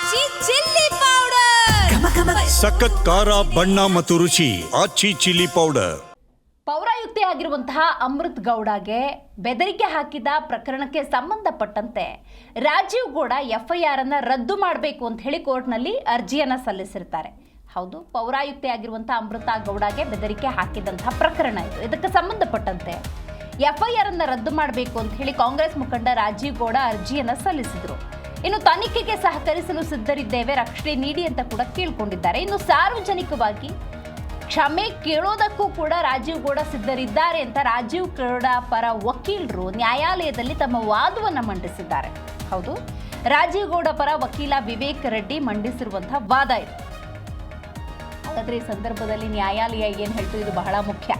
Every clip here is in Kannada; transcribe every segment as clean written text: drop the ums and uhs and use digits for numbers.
ಆಚಿ ಚಿಲ್ಲಿ ಪೌಡರ್ ಸಖತ್ ಖಾರ ಬಣ್ಣ ಮತ್ತು ರುಚಿ ಆಚಿ ಚಿಲ್ಲಿ ಪೌಡರ್. ಪೌರಾಯುಕ್ತೆ ಆಗಿರುವಂತಹ ಅಮೃತ್ ಗೌಡಗೆ ಬೆದರಿಕೆ ಹಾಕಿದ ಪ್ರಕರಣಕ್ಕೆ ಸಂಬಂಧಪಟ್ಟಂತೆ ರಾಜೀವ್ ಗೌಡ ಎಫ್ಐಆರ್ ಅನ್ನ ರದ್ದು ಮಾಡಬೇಕು ಅಂತ ಹೇಳಿ ಕೋರ್ಟ್ನಲ್ಲಿ ಅರ್ಜಿಯನ್ನ ಸಲ್ಲಿಸಿರ್ತಾರೆ. ಹೌದು, ಪೌರಾಯುಕ್ತೆ ಆಗಿರುವಂತಹ ಅಮೃತ ಗೌಡಗೆ ಬೆದರಿಕೆ ಹಾಕಿದಂತಹ ಪ್ರಕರಣ ಇದು. ಇದಕ್ಕೆ ಸಂಬಂಧಪಟ್ಟಂತೆ ಎಫ್ಐಆರ್ ಅನ್ನ ರದ್ದು ಮಾಡಬೇಕು ಅಂತ ಹೇಳಿ ಕಾಂಗ್ರೆಸ್ ಮುಖಂಡ ರಾಜೀವ್ ಗೌಡ ಅರ್ಜಿಯನ್ನ ಸಲ್ಲಿಸಿದ್ರು. ಇನ್ನು ತನಿಖೆಗೆ ಸಹಕರಿಸಲು ಸಿದ್ಧರಿದ್ದೇವೆ, ರಕ್ಷಣೆ ನೀಡಿ ಅಂತ ಕೂಡ ಕೇಳ್ಕೊಂಡಿದ್ದಾರೆ. ಇನ್ನು ಸಾರ್ವಜನಿಕವಾಗಿ ಕ್ಷಮೆ ಕೇಳೋದಕ್ಕೂ ಕೂಡ ರಾಜೀವ್ ಗೌಡ ಸಿದ್ಧರಿದ್ದಾರೆ ಅಂತ ರಾಜೀವ್ ಗೌಡ ಪರ ವಕೀಲರು ನ್ಯಾಯಾಲಯದಲ್ಲಿ ತಮ್ಮ ವಾದವನ್ನು ಮಂಡಿಸಿದ್ದಾರೆ. ಹೌದು, ರಾಜೀವ್ ಗೌಡ ಪರ ವಕೀಲ ವಿವೇಕ್ ರೆಡ್ಡಿ ಮಂಡಿಸಿರುವಂತಹ ವಾದ ಇದು. ಹಾಗಾದ್ರೆ ಈ ಸಂದರ್ಭದಲ್ಲಿ ನ್ಯಾಯಾಲಯ ಏನು ಹೇಳ್ತು, ಇದು ಬಹಳ ಮುಖ್ಯ.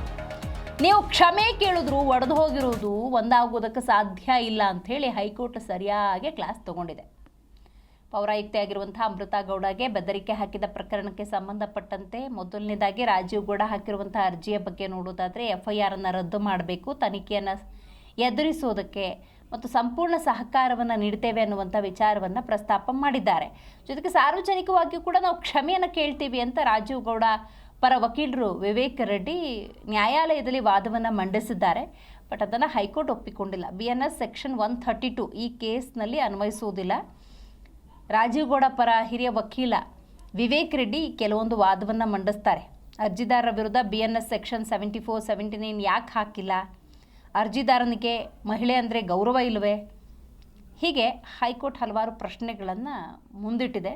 ನೀವು ಕ್ಷಮೆ ಕೇಳಿದ್ರು ಒಡೆದು ಹೋಗಿರೋದು ಒಂದಾಗೋದಕ್ಕೆ ಸಾಧ್ಯ ಇಲ್ಲ ಅಂಥೇಳಿ ಹೈಕೋರ್ಟ್ ಸರಿಯಾಗಿ ಕ್ಲಾಸ್ ತಗೊಂಡಿದೆ. ಪೌರಾಯುಕ್ತೆ ಆಗಿರುವಂತಹ ಅಮೃತ ಗೌಡಗೆ ಬೆದರಿಕೆ ಹಾಕಿದ ಪ್ರಕರಣಕ್ಕೆ ಸಂಬಂಧಪಟ್ಟಂತೆ ಮೊದಲನೇದಾಗಿ ರಾಜೀವ್ ಗೌಡ ಹಾಕಿರುವಂತಹ ಅರ್ಜಿಯ ಬಗ್ಗೆ ನೋಡೋದಾದರೆ ಎಫ್ಐಆರ್ ಅನ್ನು ರದ್ದು ಮಾಡಬೇಕು, ತನಿಖೆಯನ್ನು ಎದುರಿಸೋದಕ್ಕೆ ಮತ್ತು ಸಂಪೂರ್ಣ ಸಹಕಾರವನ್ನು ನೀಡ್ತೇವೆ ಅನ್ನುವಂಥ ವಿಚಾರವನ್ನು ಪ್ರಸ್ತಾಪ ಮಾಡಿದ್ದಾರೆ. ಜೊತೆಗೆ ಸಾರ್ವಜನಿಕವಾಗಿಯೂ ಕೂಡ ನಾವು ಕ್ಷಮೆಯನ್ನು ಕೇಳ್ತೀವಿ ಅಂತ ರಾಜೀವ್ ಗೌಡ ಪರ ವಕೀಲರು ವಿವೇಕ್ ರೆಡ್ಡಿ ನ್ಯಾಯಾಲಯದಲ್ಲಿ ವಾದವನ್ನು ಮಂಡಿಸಿದ್ದಾರೆ. ಬಟ್ ಅದನ್ನು ಹೈಕೋರ್ಟ್ ಒಪ್ಪಿಕೊಂಡಿಲ್ಲ. BNS ಸೆಕ್ಷನ್ 132 ಈ ಕೇಸ್ನಲ್ಲಿ ಅನ್ವಯಿಸುವುದಿಲ್ಲ. ರಾಜೀವ್ ಗೌಡ ಪರ ಹಿರಿಯ ವಕೀಲ ವಿವೇಕ್ ರೆಡ್ಡಿ ಕೆಲವೊಂದು ವಾದವನ್ನು ಮಂಡಿಸ್ತಾರೆ. ಅರ್ಜಿದಾರರ ವಿರುದ್ಧ BNS ಸೆಕ್ಷನ್ 74, 79 ಯಾಕೆ ಹಾಕಿಲ್ಲ, ಅರ್ಜಿದಾರನಿಗೆ ಮಹಿಳೆ ಅಂದರೆ ಗೌರವ ಇಲ್ಲವೇ, ಹೀಗೆ ಹೈಕೋರ್ಟ್ ಹಲವಾರು ಪ್ರಶ್ನೆಗಳನ್ನು ಮುಂದಿಟ್ಟಿದೆ.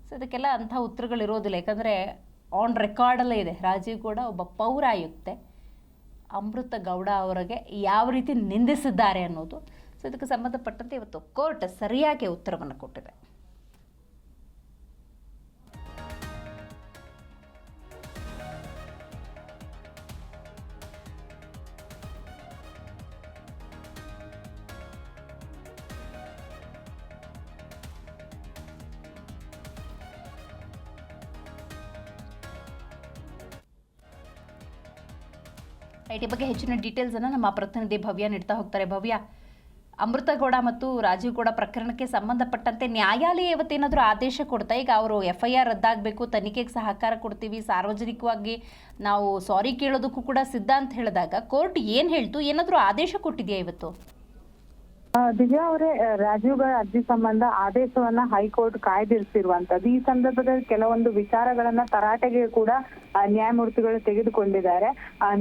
ಸೊ ಇದಕ್ಕೆಲ್ಲ ಅಂಥ ಉತ್ತರಗಳಿರೋದಿಲ್ಲ, ಯಾಕಂದರೆ ಆನ್ ರೆಕಾರ್ಡಲ್ಲೇ ಇದೆ ರಾಜೀವ್ ಗೌಡ ಒಬ್ಬ ಪೌರಾಯುಕ್ತೆ ಅಮೃತ ಗೌಡ ಅವರಿಗೆ ಯಾವ ರೀತಿ ನಿಂದಿಸಿದ್ದಾರೆ ಅನ್ನೋದು. ಸೊ ಇದಕ್ಕೆ ಸಂಬಂಧಪಟ್ಟಂತೆ ಇವತ್ತು ಕೋರ್ಟ್ ಸರಿಯಾಗಿ ಉತ್ತರವನ್ನು ಕೊಟ್ಟಿದೆ. ಐಟಿ ಬಗ್ಗೆ ಹೆಚ್ಚಿನ ಡೀಟೇಲ್ಸನ್ನು ನಮ್ಮ ಪ್ರತಿನಿಧಿ ಭವ್ಯ ನೀಡ್ತಾ ಹೋಗ್ತಾರೆ. ಭವ್ಯ, ಅಮೃತ ಗೌಡ ಮತ್ತು ರಾಜೀವ್ ಗೌಡ ಪ್ರಕರಣಕ್ಕೆ ಸಂಬಂಧಪಟ್ಟಂತೆ ನ್ಯಾಯಾಲಯ ಇವತ್ತೇನಾದರೂ ಆದೇಶ ಕೊಡ್ತಾ, ಈಗ ಅವರು FIR ರದ್ದಾಗಬೇಕು, ತನಿಖೆಗೆ ಸಹಕಾರ ಕೊಡ್ತೀವಿ, ಸಾರ್ವಜನಿಕವಾಗಿ ನಾವು ಸಾರಿ ಕೇಳೋದಕ್ಕೂ ಕೂಡ ಸಿದ್ಧ ಅಂತ ಹೇಳಿದಾಗ ಕೋರ್ಟ್ ಏನು ಹೇಳ್ತು, ಏನಾದರೂ ಆದೇಶ ಕೊಟ್ಟಿದೆಯಾ ಇವತ್ತು? ದಿವ್ಯಾ ಅವರೇ, ರಾಜೀವ್ ಗೌಡ ಅರ್ಜಿ ಸಂಬಂಧ ಆದೇಶವನ್ನ ಹೈಕೋರ್ಟ್ ಕಾಯ್ದಿರಿಸಿರುವಂತದ್ದು. ಈ ಸಂದರ್ಭದಲ್ಲಿ ಕೆಲವೊಂದು ವಿಚಾರಗಳನ್ನ ತರಾಟೆಗೆ ಕೂಡ ನ್ಯಾಯಮೂರ್ತಿಗಳು ತೆಗೆದುಕೊಂಡಿದ್ದಾರೆ.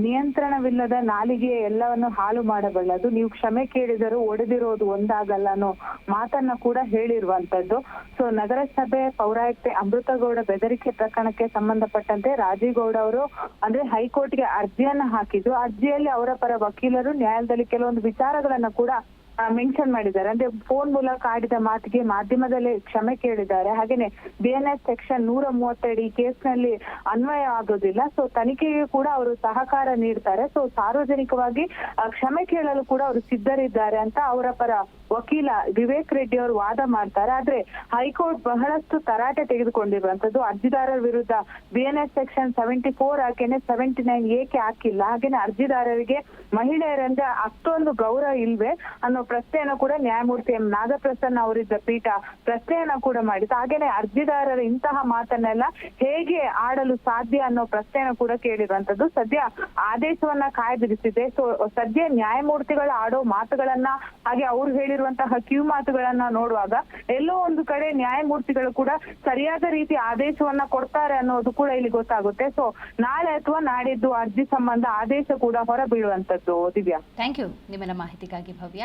ನಿಯಂತ್ರಣವಿಲ್ಲದ ನಾಲಿಗೆ ಎಲ್ಲವನ್ನು ಹಾಳು ಮಾಡಬಲ್ಲದು, ನೀವು ಕ್ಷಮೆ ಕೇಳಿದರೂ ಒಡೆದಿರೋದು ಒಂದಾಗಲ್ಲ ಅನ್ನೋ ಮಾತನ್ನ ಕೂಡ ಹೇಳಿರುವಂತದ್ದು. ಸೊ ನಗರಸಭೆ ಪೌರಾಯುಕ್ತೆ ಅಮೃತ ಗೌಡ ಬೆದರಿಕೆ ಪ್ರಕರಣಕ್ಕೆ ಸಂಬಂಧಪಟ್ಟಂತೆ ರಾಜೀವ್ ಗೌಡ ಅವರು ಅಂದ್ರೆ ಹೈಕೋರ್ಟ್ಗೆ ಅರ್ಜಿಯನ್ನ ಹಾಕಿದ್ರು. ಅರ್ಜಿಯಲ್ಲಿ ಅವರ ಪರ ವಕೀಲರು ನ್ಯಾಯಾಲಯದಲ್ಲಿ ಕೆಲವೊಂದು ವಿಚಾರಗಳನ್ನ ಕೂಡ ಮೆನ್ಷನ್ ಮಾಡಿದ್ದಾರೆ. ಅಂದ್ರೆ ಫೋನ್ ಮೂಲಕ ಆಡಿದ ಮಾತಿಗೆ ಮಾಧ್ಯಮದಲ್ಲಿ ಕ್ಷಮೆ ಕೇಳಿದ್ದಾರೆ. ಹಾಗೇನೆ BNS ಸೆಕ್ಷನ್ 132 ಈ ಕೇಸ್ನಲ್ಲಿ ಅನ್ವಯ ಆಗೋದಿಲ್ಲ. ಸೊ ತನಿಖೆಗೆ ಕೂಡ ಅವರು ಸಹಕಾರ ನೀಡ್ತಾರೆ. ಸೊ ಸಾರ್ವಜನಿಕವಾಗಿ ಕ್ಷಮೆ ಕೇಳಲು ಕೂಡ ಅವರು ಸಿದ್ಧರಿದ್ದಾರೆ ಅಂತ ಅವರ ಪರ ವಕೀಲ ವಿವೇಕ್ ರೆಡ್ಡಿ ಅವರು ವಾದ ಮಾಡ್ತಾರೆ. ಆದ್ರೆ ಹೈಕೋರ್ಟ್ ಬಹಳಷ್ಟು ತರಾಟೆ ತೆಗೆದುಕೊಂಡಿರುವಂತದ್ದು. ಅರ್ಜಿದಾರರ ವಿರುದ್ಧ BNS ಸೆಕ್ಷನ್ 74 ಹಾಕೇನೆ 79 ಏಕೆ ಹಾಕಿಲ್ಲ, ಹಾಗೇನೆ ಅರ್ಜಿದಾರರಿಗೆ ಮಹಿಳೆಯರಂದ್ರೆ ಅಷ್ಟೊಂದು ಗೌರವ ಇಲ್ವೇ ಅನ್ನೋ ಪ್ರಶ್ನೆಯನ್ನು ಕೂಡ ನ್ಯಾಯಮೂರ್ತಿ ಎಂ ನಾಗಪ್ರಸನ್ನ ಅವರಿದ್ದ ಪೀಠ ಪ್ರಶ್ನೆಯನ್ನ ಕೂಡ ಮಾಡಿತ್ತು. ಹಾಗೇನೆ ಅರ್ಜಿದಾರರ ಇಂತಹ ಮಾತನ್ನೆಲ್ಲ ಹೇಗೆ ಆಡಲು ಸಾಧ್ಯ ಅನ್ನೋ ಪ್ರಶ್ನೆಯನ್ನು ಕೂಡ ಕೇಳಿರುವಂತದ್ದು. ಸದ್ಯ ಆದೇಶವನ್ನ ಕಾಯ್ದಿರಿಸಿದೆ. ಸೊ ಸದ್ಯ ನ್ಯಾಯಮೂರ್ತಿಗಳು ಆಡೋ ಮಾತುಗಳನ್ನ ಹಾಗೆ ಅವ್ರು ಹೇಳಿರುವಂತಹ ಕಿವಿ ಮಾತುಗಳನ್ನ ನೋಡುವಾಗ ಎಲ್ಲೋ ಒಂದು ಕಡೆ ನ್ಯಾಯಮೂರ್ತಿಗಳು ಕೂಡ ಸರಿಯಾದ ರೀತಿ ಆದೇಶವನ್ನ ಕೊಡ್ತಾರೆ ಅನ್ನೋದು ಕೂಡ ಇಲ್ಲಿ ಗೊತ್ತಾಗುತ್ತೆ. ಸೊ ನಾಳೆ ಅಥವಾ ನಾಡಿದ್ದು ಅರ್ಜಿ ಸಂಬಂಧ ಆದೇಶ ಕೂಡ ಹೊರಬೀಳುವಂತದ್ದು. ದಿವ್ಯಾ, ಥ್ಯಾಂಕ್ ಯು ನಿಮ್ಮೆಲ್ಲ ಮಾಹಿತಿಗಾಗಿ ಭವ್ಯ.